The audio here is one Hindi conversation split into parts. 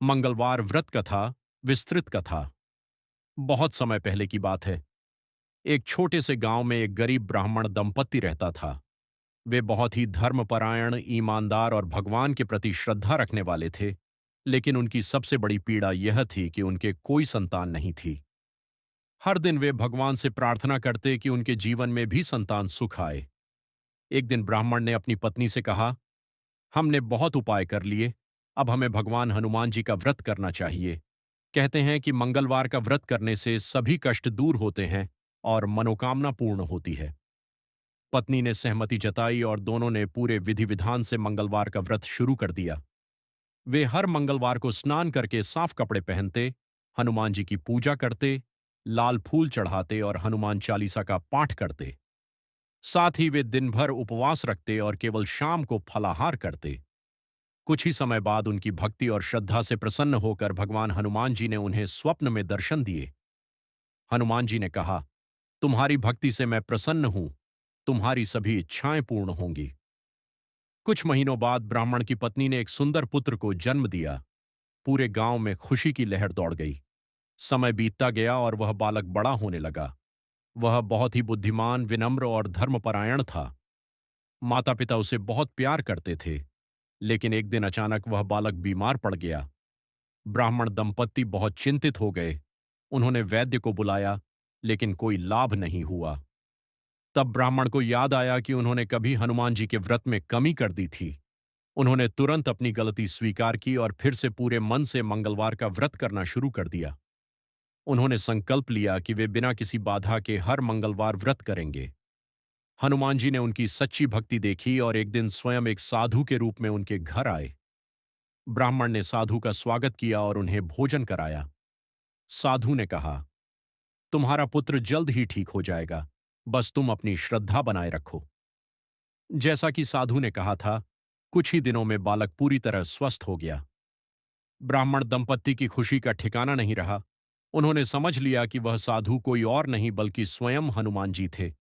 मंगलवार व्रत कथा, विस्तृत कथा। बहुत समय पहले की बात है। एक छोटे से गांव में एक गरीब ब्राह्मण दंपत्ति रहता था। वे बहुत ही धर्मपरायण, ईमानदार और भगवान के प्रति श्रद्धा रखने वाले थे। लेकिन उनकी सबसे बड़ी पीड़ा यह थी कि उनके कोई संतान नहीं थी। हर दिन वे भगवान से प्रार्थना करते कि उनके जीवन में भी संतान सुख आए। एक दिन ब्राह्मण ने अपनी पत्नी से कहा, हमने बहुत उपाय कर लिए, अब हमें भगवान हनुमान जी का व्रत करना चाहिए। कहते हैं कि मंगलवार का व्रत करने से सभी कष्ट दूर होते हैं और मनोकामना पूर्ण होती है। पत्नी ने सहमति जताई और दोनों ने पूरे विधि विधान से मंगलवार का व्रत शुरू कर दिया। वे हर मंगलवार को स्नान करके साफ कपड़े पहनते, हनुमान जी की पूजा करते, लाल फूल चढ़ाते और हनुमान चालीसा का पाठ करते। साथ ही वे दिन भर उपवास रखते और केवल शाम को फलाहार करते। कुछ ही समय बाद उनकी भक्ति और श्रद्धा से प्रसन्न होकर भगवान हनुमान जी ने उन्हें स्वप्न में दर्शन दिए। हनुमान जी ने कहा, तुम्हारी भक्ति से मैं प्रसन्न हूं, तुम्हारी सभी इच्छाएं पूर्ण होंगी। कुछ महीनों बाद ब्राह्मण की पत्नी ने एक सुंदर पुत्र को जन्म दिया। पूरे गांव में खुशी की लहर दौड़ गई। समय बीतता गया और वह बालक बड़ा होने लगा। वह बहुत ही बुद्धिमान, विनम्र और धर्मपरायण था। माता पिता उसे बहुत प्यार करते थे। लेकिन एक दिन अचानक वह बालक बीमार पड़ गया। ब्राह्मण दंपत्ति बहुत चिंतित हो गए। उन्होंने वैद्य को बुलाया, लेकिन कोई लाभ नहीं हुआ। तब ब्राह्मण को याद आया कि उन्होंने कभी हनुमान जी के व्रत में कमी कर दी थी। उन्होंने तुरंत अपनी गलती स्वीकार की और फिर से पूरे मन से मंगलवार का व्रत करना शुरू कर दिया। उन्होंने संकल्प लिया कि वे बिना किसी बाधा के हर मंगलवार व्रत करेंगे। हनुमान जी ने उनकी सच्ची भक्ति देखी और एक दिन स्वयं एक साधु के रूप में उनके घर आए। ब्राह्मण ने साधु का स्वागत किया और उन्हें भोजन कराया। साधु ने कहा, तुम्हारा पुत्र जल्द ही ठीक हो जाएगा, बस तुम अपनी श्रद्धा बनाए रखो। जैसा कि साधु ने कहा था, कुछ ही दिनों में बालक पूरी तरह स्वस्थ हो गया। ब्राह्मण दंपत्ति की खुशी का ठिकाना नहीं रहा। उन्होंने समझ लिया कि वह साधु कोई और नहीं बल्कि स्वयं हनुमान जी थे।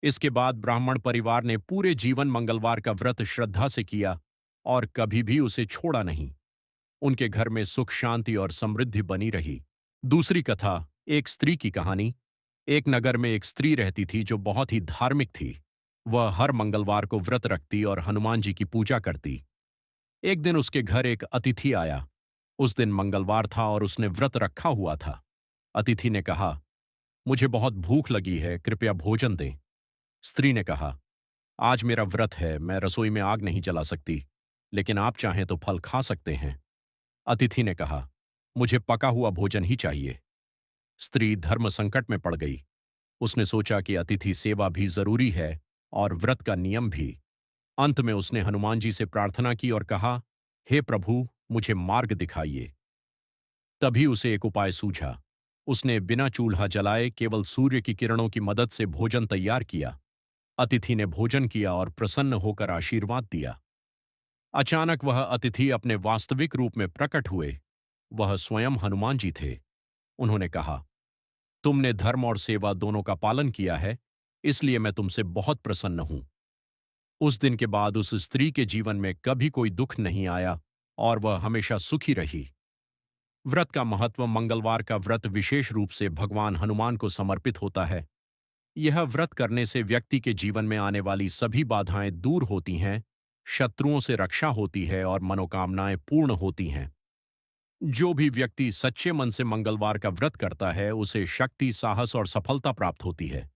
इसके बाद ब्राह्मण परिवार ने पूरे जीवन मंगलवार का व्रत श्रद्धा से किया और कभी भी उसे छोड़ा नहीं। उनके घर में सुख, शांति और समृद्धि बनी रही। दूसरी कथा, एक स्त्री की कहानी। एक नगर में एक स्त्री रहती थी जो बहुत ही धार्मिक थी। वह हर मंगलवार को व्रत रखती और हनुमान जी की पूजा करती। एक दिन उसके घर एक अतिथि आया। उस दिन मंगलवार था और उसने व्रत रखा हुआ था। अतिथि ने कहा, मुझे बहुत भूख लगी है, कृपया भोजन दें। स्त्री ने कहा, आज मेरा व्रत है, मैं रसोई में आग नहीं जला सकती, लेकिन आप चाहें तो फल खा सकते हैं। अतिथि ने कहा, मुझे पका हुआ भोजन ही चाहिए। स्त्री धर्म संकट में पड़ गई। उसने सोचा कि अतिथि सेवा भी जरूरी है और व्रत का नियम भी। अंत में उसने हनुमान जी से प्रार्थना की और कहा, हे प्रभु, मुझे मार्ग दिखाइए। तभी उसे एक उपाय सूझा। उसने बिना चूल्हा जलाए केवल सूर्य की किरणों की मदद से भोजन तैयार किया। अतिथि ने भोजन किया और प्रसन्न होकर आशीर्वाद दिया। अचानक वह अतिथि अपने वास्तविक रूप में प्रकट हुए। वह स्वयं हनुमान जी थे। उन्होंने कहा, तुमने धर्म और सेवा दोनों का पालन किया है, इसलिए मैं तुमसे बहुत प्रसन्न हूं। उस दिन के बाद उस स्त्री के जीवन में कभी कोई दुख नहीं आया और वह हमेशा सुखी रही। व्रत का महत्व। मंगलवार का व्रत विशेष रूप से भगवान हनुमान को समर्पित होता है। यह व्रत करने से व्यक्ति के जीवन में आने वाली सभी बाधाएं दूर होती हैं, शत्रुओं से रक्षा होती है और मनोकामनाएं पूर्ण होती हैं। जो भी व्यक्ति सच्चे मन से मंगलवार का व्रत करता है, उसे शक्ति, साहस और सफलता प्राप्त होती है।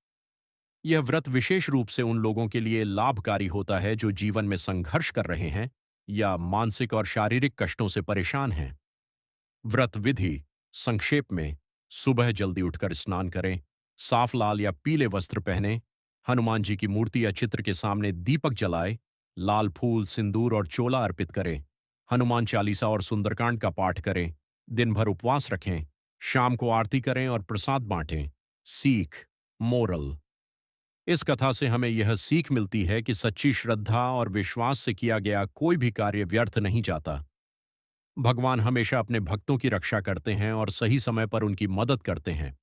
यह व्रत विशेष रूप से उन लोगों के लिए लाभकारी होता है जो जीवन में संघर्ष कर रहे हैं या मानसिक और शारीरिक कष्टों से परेशान हैं। व्रत विधि संक्षेप में, सुबह जल्दी उठकर स्नान करें, साफ लाल या पीले वस्त्र पहनें, हनुमान जी की मूर्ति या चित्र के सामने दीपक जलाएं, लाल फूल, सिंदूर और चोला अर्पित करें, हनुमान चालीसा और सुंदरकांड का पाठ करें, दिन भर उपवास रखें, शाम को आरती करें और प्रसाद बांटें। सीख, मोरल। इस कथा से हमें यह सीख मिलती है कि सच्ची श्रद्धा और विश्वास से किया गया कोई भी कार्य व्यर्थ नहीं जाता। भगवान हमेशा अपने भक्तों की रक्षा करते हैं और सही समय पर उनकी मदद करते हैं।